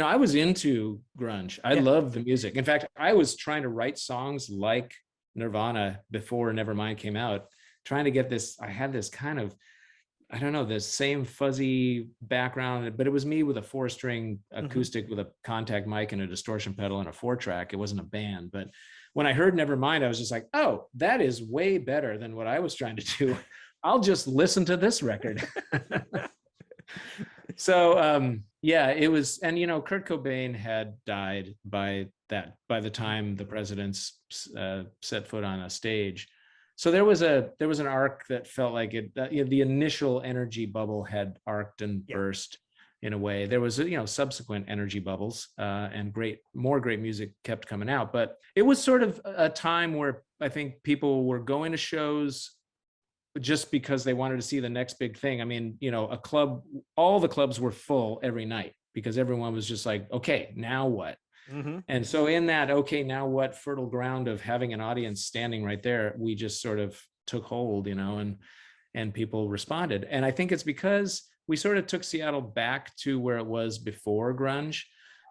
I was into grunge. I loved the music. In fact, I was trying to write songs like Nirvana before Nevermind came out, trying to get this. I had this kind of, I don't know, the same fuzzy background, but it was me with a 4-string acoustic with a contact mic and a distortion pedal and a 4-track. It wasn't a band. But when I heard Nevermind, I was just like, oh, that is way better than what I was trying to do. I'll just listen to this record. So yeah, it was, and Kurt Cobain had died by the time the presidents set foot on a stage. So there was an arc that felt like it. The initial energy bubble had arced and burst in a way. There was subsequent energy bubbles, and more great music kept coming out. But it was sort of a time where I think people were going to shows just because they wanted to see the next big thing. I mean, all the clubs were full every night because everyone was just like, okay, now what? And so in that, okay, now what fertile ground of having an audience standing right there, we just sort of took hold, and people responded. And I think it's because we sort of took Seattle back to where it was before grunge,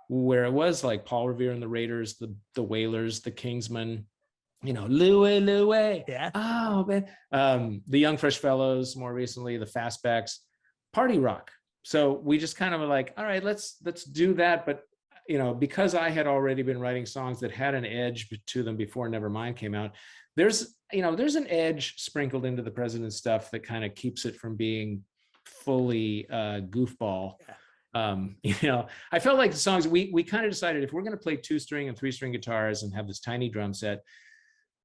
where it was like Paul Revere and the Raiders, the Wailers, the Kingsmen, Louie. Yeah. Oh, man. The Young Fresh Fellows, more recently, the Fastbacks, party rock. So we just kind of were like, all right, let's do that. But, because I had already been writing songs that had an edge to them before Nevermind came out, there's an edge sprinkled into the President's stuff that kind of keeps it from being fully goofball. I felt like the songs, we kind of decided if we're going to play 2-string and 3-string guitars and have this tiny drum set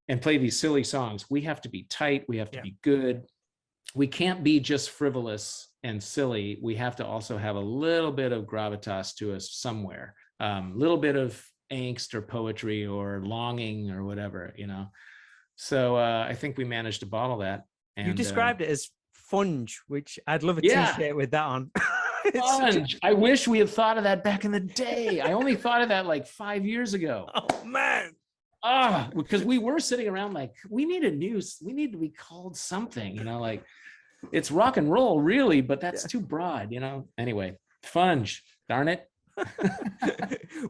and play these silly songs, we have to be tight, we have to be good. We can't be just frivolous and silly. We have to also have a little bit of gravitas to us somewhere, a little bit of angst or poetry or longing or whatever, So I think we managed to bottle that. And you described it as FUNge, which I'd love a t-shirt with that on. FUNge. I wish we had thought of that back in the day. I only thought of that like 5 years ago. Oh man. Because we were sitting around like, we need to be called something, like it's rock and roll really, but that's too broad, Anyway, FUNge, darn it.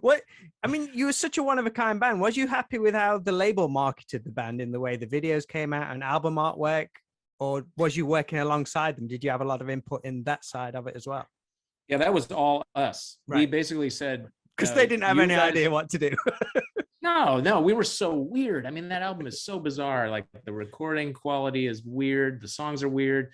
What, I mean, you were such a one-of-a-kind band. Was you happy with how the label marketed the band in the way the videos came out and album artwork, or was you working alongside them? Did you have a lot of input in that side of it as well? Yeah, that was all us. Right. We basically said, because they didn't have any idea what to do. No, we were so weird. I mean, that album is so bizarre. Like the recording quality is weird. The songs are weird.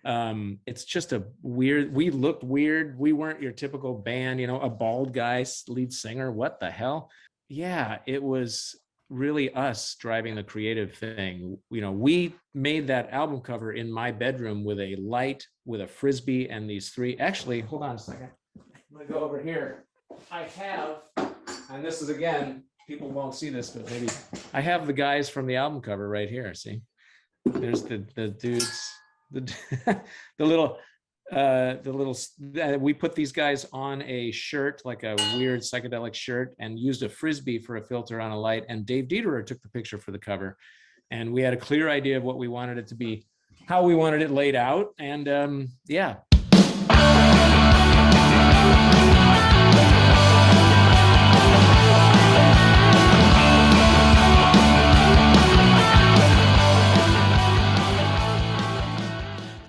It's just we looked weird. We weren't your typical band, a bald guy, lead singer. What the hell? Yeah, it was really us driving the creative thing. We made that album cover in my bedroom with a light, with a Frisbee, and these 3. Actually, hold on a second. I'm gonna go over here. I have, and this is again, people won't see this, but maybe I have the guys from the album cover right here. See, there's the dudes, the little we put these guys on a shirt, like a weird psychedelic shirt, and used a Frisbee for a filter on a light. And Dave Dieterer took the picture for the cover, and we had a clear idea of what we wanted it to be, how we wanted it laid out. And yeah,